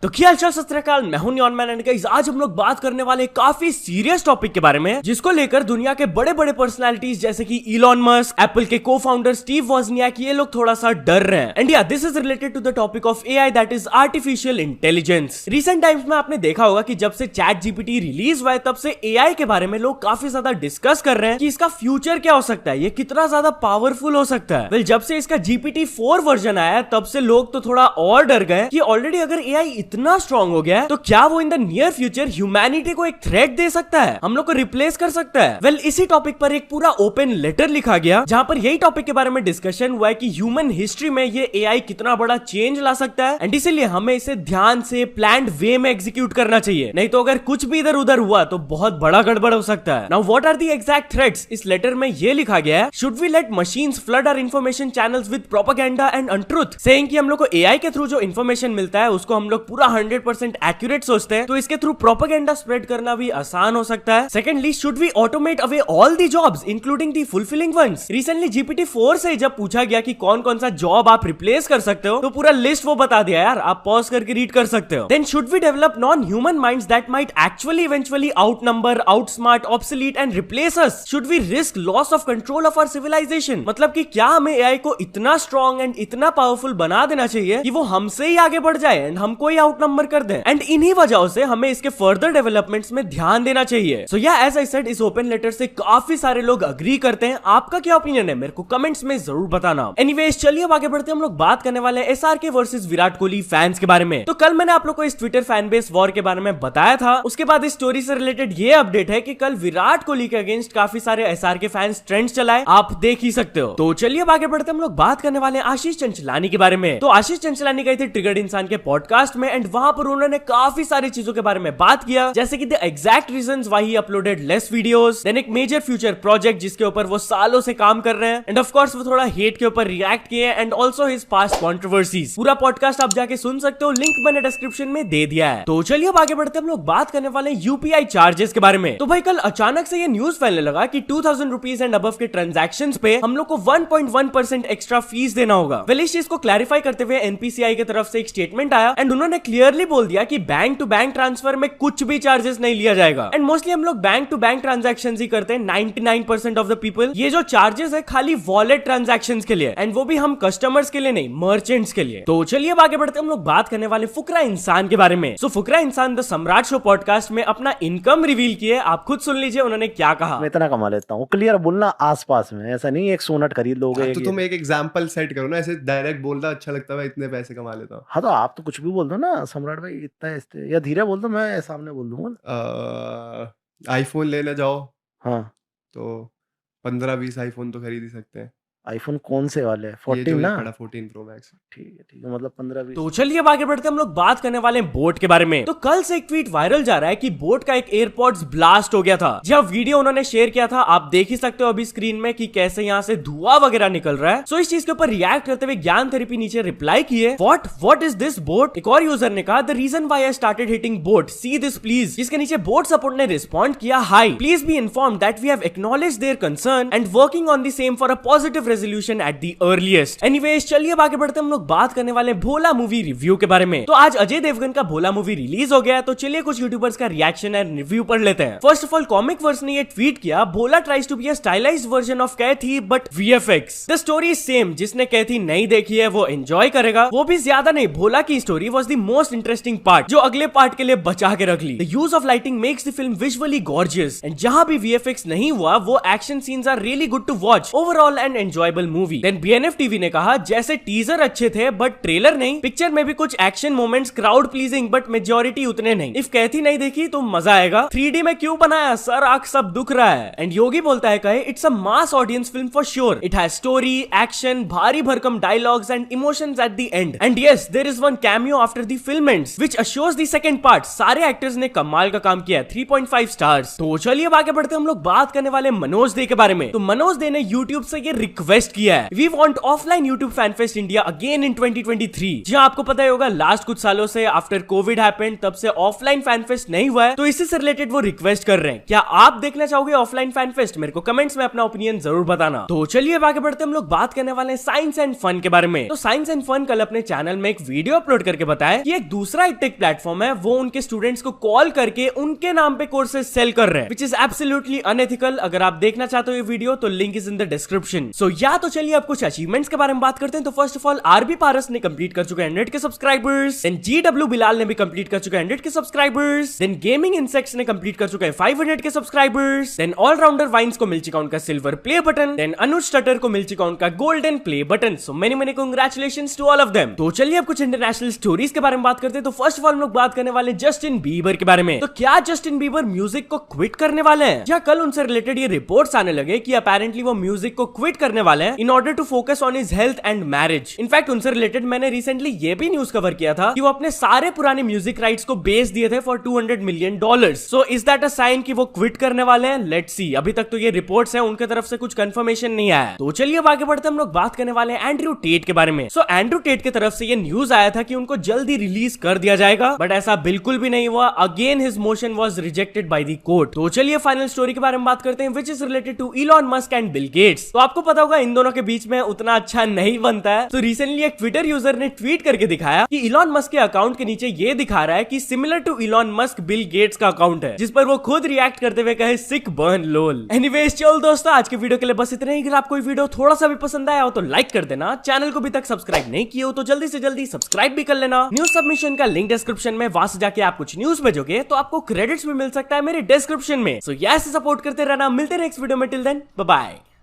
तो क्या हाल सत श्री अकाल, मैं हूं नियॉन मैन एंड गाइस आज हम लोग बात करने वाले काफी सीरियस टॉपिक के बारे में जिसको लेकर दुनिया के बड़े बड़े पर्सनालिटीज जैसे कि इलॉन मस्क, एप्पल के को फाउंडर स्टीव वॉजनियाक, ये लोग थोड़ा सा डर रहे हैं। एंड या this is related to the topic of AI, that is artificial intelligence. Recent times में आपने देखा होगा कि जब से चैट जीपीटी रिलीज हुआ है तब से एआई के बारे में लोग काफी ज्यादा डिस्कस कर रहे हैं कि इसका फ्यूचर क्या हो सकता है, ये कितना ज्यादा पावरफुल हो सकता है। जब से इसका GPT 4 वर्जन आया तब से लोग तो थोड़ा और डर गए कि ऑलरेडी अगर एआई इतना स्ट्रांग हो गया है तो क्या वो in the near future humanity को एक थ्रेट दे सकता है, हम लोग को रिप्लेस कर सकता है। इसी टॉपिक पर एक पूरा ओपन लेटर लिखा गया जहां पर यही टॉपिक के बारे में डिस्कशन हुआ है कि ह्यूमन हिस्ट्री में ये एआई कितना बड़ा चेंज ला सकता है एंड इसीलिए हमें इसे ध्यान से प्लान्ड वे में एग्जीक्यूट करना चाहिए, नहीं तो अगर कुछ भी इधर उधर हुआ तो बहुत बड़ा गड़बड़ हो सकता है। Now what are the exact threats? इस लेटर में ये लिखा गया है, should we let machines flood our information channels with propaganda and untruth, saying कि हम लोग को एआई के थ्रू जो इंफॉर्मेशन मिलता है उसको हम लोग पूरा 100% एक्यूरेट सोचते हैं, तो इसके थ्रू प्रोपेगेंडा स्प्रेड करना भी आसान हो सकता है। Secondly, should we automate away all the jobs including the fulfilling ones? Recently GPT 4 से जब पूछा गया कि कौन कौन सा जॉब आप रिप्लेस कर सकते हो तो पूरा लिस्ट वो बता दिया यार, आप पॉज करके रीड कर सकते हो। Then should we develop non human minds that might actually eventually outnumber, outsmart, obsolete and replace us? Should we risk loss of control of our civilization? मतलब कि क्या हमें एआई को इतना स्ट्रॉन्ग एंड इतना पावरफुल बना देना चाहिए कि वो हमसे ही आगे बढ़ जाए एंड हमको ही आउटनंबर कर दे? एंड इन्हीं वजहों से हमें इसके फर्दर डेवलपमेंट्स में ध्यान देना चाहिए। सो या एज आई सेड, इस ओपन लेटर से काफी सारे लोग अग्री करते हैं। आपका क्या ओपिनियन है मेरे को कमेंट्स में जरूर बताना। एनीवेज चलिए अब आगे बढ़ते हैं, हम लोग बात करने वाले हैं SRK versus Virat Kohli fans के बारे में। तो कल मैंने आप लोग को इस ट्विटर फैन बेस वॉर के बारे में बताया था, उसके बाद इस स्टोरी से रिलेटेड ये अपडेट है कि कल विराट कोहली के अगेंस्ट काफी सारे SRK फैंस ट्रेंड्स चलाए, आप देख ही सकते हो। तो चलिए अब आगे बढ़ते हैं, हम लोग बात करने वाले हैं आशीष चंचलानी के बारे में। तो आशीष चंचलानी गए थे ट्रिगर्ड इंसान के पॉडकास्ट में एंड वहां पर उन्होंने काफी सारी चीजों के बारे में बात किया, जैसे कि the exact reasons why he uploaded less videos, then एक मेजर फ्यूचर प्रोजेक्ट जिसके ऊपर वो सालों से काम कर रहे हैं एंड ऑफ कोर्स वो थोड़ा हेट के ऊपर रिएक्ट किए and also his past controversies. पूरा पॉडकास्ट आप जाके सुन सकते हो, लिंक मैंने डिस्क्रिप्शन में दे दिया है। तो चलिए अब आगे बढ़ते हैं, हम लोग बात करने वाले हैं UPI चार्जेस के बारे में। तो भाई कल अचानक से ये न्यूज फैलने लगा कि 2000 रुपीज एंड अबव के ट्रांजैक्शंस पे हम लोग को 1.1% एक्स्ट्रा फीस देना होगा। इस चीज को क्लैरिफाई करते हुए NPCI की तरफ से एक स्टेटमेंट आया एंड उन्होंने क्लियरली बोल दिया कि बैंक टू बैंक ट्रांसफर में कुछ भी चार्जेस नहीं लिया जाएगा एंड मोस्टली हम लोग बैंक टू बैंक ट्रांजैक्शंस ही करते हैं 99% ऑफ द पीपल। ये जो चार्जेस है खाली वॉलेट ट्रांजैक्शंस के लिए एंड वो भी हम कस्टमर्स के लिए नहीं, मर्चेंट्स के लिए। तो चलिए अब आगे बढ़ते हैं, हम लोग बात करने वाले फुकरा इंसान के बारे में। सो फुकरा इंसान द सम्राट शो पॉडकास्ट में अपना इनकम रिवील किए, आप खुद सुन लीजिए उन्होंने क्या कहा। मैं इतना कमा लेता हूँ, क्लियर बोलना आसपास में, ऐसा नहीं एक सोनट खरीद लोगे। तो तुम एक एग्जांपल सेट करो ना, ऐसे डायरेक्ट बोलना अच्छा लगता है, इतने पैसे कमा लेता हूँ। हाँ तो आप तो कुछ भी बोल दो ना, सम्राट भाई इतना है, या धीरे बोल दो, मैं सामने बोल दूंगा। आईफोन लेने जाओ हाँ तो 15-20 आईफोन तो खरीद ही सकते हैं। आईफोन कौन से वाले? 14 ना? 14 Pro Max। ठीक है, मतलब 15-20। तो चलिए अब आगे बढ़ते हैं, हम लोग बात करने वाले हैं बोट के बारे में। तो कल से एक ट्वीट वायरल जा रहा है कि बोट का एक एयरपॉड्स ब्लास्ट हो गया था। जब वीडियो उन्होंने शेयर किया था, आप देख ही सकते हो अभी स्क्रीन में कि कैसे यहाँ से धुआं वगैरह निकल रहा है। सो इस चीज के ऊपर रिएक्ट करते हुए ज्ञान थेरेपी नीचे रिप्लाई किए, व्हाट इज दिस बोट? एक और यूजर ने कहा, the reason why I started hitting bot, see this please. जिसके नीचे बोट सपोर्ट ने रिस्पॉन्ड किया, hi, please be informed that we have acknowledged their concern and working on the same for a positive resolution at the earliest. Anyways चलिए अब आगे बढ़ते हैं, हम लोग बात करने वाले भोला मूवी रिव्यू के बारे में। तो आज अजय देवगन का भोला मूवी रिलीज हो गया, तो चलिए कुछ यूट्यूबर्स का रिएक्शन एंड रिव्यू पढ़ लेते हैं। First of all comic verse ने ये ट्वीट किया, Bhola tries to be a stylised version of Kaithi but VFX। The story is same, जिसने कैथी नहीं देखी है वो एंजॉय करेगा, वो भी ज्यादा नहीं। भोला की story was the most interesting part जो अगले पार्ट के लिए बचा के रख ली। The use of lighting makes the film visually gorgeous and जहां भी VFX नहीं हुआ वो action scenes are really good to watch, overall and enjoyable movie. Then BNF TV ने कहा, जैसे टीजर अच्छे थे बट ट्रेलर नहीं, पिक्चर में भी कुछ action moments crowd pleasing but majority उतने नहीं। इफ कैथी नहीं देखी तो मजा आएगा। 3D में क्यों बनाया, सर आंख सब दुख रहा है। एंड योगी बोलता है, कहे it's a mass audience film for sure, it has story, action, भारी भरकम dialogues and emotions at the end and yes there is one cameo after the film ends which assures the second part. सारे actors ने कमाल का काम किया, 3.5 stars. तो चलिए अब आगे बढ़ते हैं, हम लोग बात करने वाले मनोज दे के बारे में। तो मनोज दे ने YouTube से ये रिक्वेस्ट रिक्वेस्ट किया है, we want offline YouTube fan fest India again in 2023। जी आपको पता ही होगा लास्ट कुछ सालों से आफ्टर कोविड हैपेंड तब से ऑफलाइन फैन फेस्ट नहीं हुआ है, तो इसी से रिलेटेड वो रिक्वेस्ट कर रहे हैं। क्या आप देखना चाहोगे ऑफलाइन फैन फेस्ट? मेरे को कमेंट्स में अपना ओपिनियन जरूर बताना। तो चलिए आगे बढ़ते हम लोग बात करने वाले हैं साइंस एंड फन के बारे में। तो साइंस एंड फन कल अपने चैनल में एक वीडियो अपलोड करके बताया कि एक दूसरा टेक प्लेटफॉर्म है, वो उनके स्टूडेंट्स को कॉल करके उनके नाम पे कोर्सेज सेल कर रहे हैं, विच इज एब्सोल्युटली अनएथिकल। अगर आप देखना चाहते हो ये वीडियो तो link is in the description. So या तो चलिए अब कुछ अचीवमेंट्स के बारे में बात करते हैं। तो फर्स्ट ऑफ ऑल आरबी पारस ने कंप्लीट कर चुके हैं 100 के सब्सक्राइबर्स। देन जीडब्ल्यू बिलाल ने भी कंप्लीट कर चुके हैं 100 के सब्सक्राइबर्स। देन गेमिंग इंसेक्ट्स ने कंप्लीट कर चुके हैं 500 के सब्सक्राइबर्स। देन ऑलराउंडर वाइन्स को मिल चुका उनका silver play button. Then Anuj Tatar को मिल चुका उनका golden play button. So many congratulations to all of them. तो चलिए अब कुछ इंटरनेशनल स्टोरीज के बारे में बात करते हैं। तो फर्स्ट ऑफ ऑल हम लोग बात करने वाले जस्टिन बीबर के बारे में। तो क्या जस्टिन बीबर म्यूजिक को क्विट करने वाले हैं? या कल उनसे रिलेटेड ये रिपोर्ट्स आने लगे कि अपेरेंटली वो म्यूजिक को क्विट करने वाले हैं in order to focus on his health and marriage. In fact उनसे रिलेटेड मैंने रिसेंटली ये भी न्यूज कवर किया था कि वो अपने सारे पुराने म्यूजिक राइट्स को बेच दिए थे for $200 million. So is that a sign कि वो क्विट करने वाले हैं? Let's see. अभी तक तो ये रिपोर्ट्स हैं, उनके तरफ से कुछ कंफर्मेशन नहीं आया। तो चलिए अब आगे बढ़ते हम लोग बात करने वाले हैं एंड्रयू टेट के बारे में। सो एंड्रयू टेट की तरफ से ये न्यूज आया था कि उनको जल्दी रिलीज कर दिया जाएगा, बट ऐसा बिल्कुल भी नहीं हुआ। Again his motion was rejected by the court. तो चलिए फाइनल स्टोरी के बारे में बात करते हैं, which is related to Elon Musk and Bill Gates. तो आपको पता होगा इन दोनों के बीच में उतना अच्छा नहीं बनता है। तो रिसेंटली एक ट्विटर यूजर ने ट्वीट करके दिखाया कि इलॉन मस्क के अकाउंट के नीचे ये दिखा रहा है कि similar to Elon Musk Bill Gates का अकाउंट है, जिस पर वो खुद रिएक्ट करते हुए कहे सिक बर्न लोल। एनीवेज चलो दोस्तों, आज के वीडियो के लिए बस इतना ही। अगर आपको ये वीडियो थोड़ा सा भी पसंद आया हो तो लाइक कर देना। चैनल को भी तक सब्सक्राइब नहीं किया हो तो जल्दी से जल्दी सब्सक्राइब भी कर लेना। न्यूज सबमिशन का लिंक डिस्क्रिप्शन में, वहां से जाके आप कुछ न्यूज भेजोगे तो आपको क्रेडिट्स भी मिल सकता है मेरे डिस्क्रिप्शन में। सो ऐसे सपोर्ट करते रहना। मिलते हैं नेक्स्ट वीडियो में। Till then bye bye.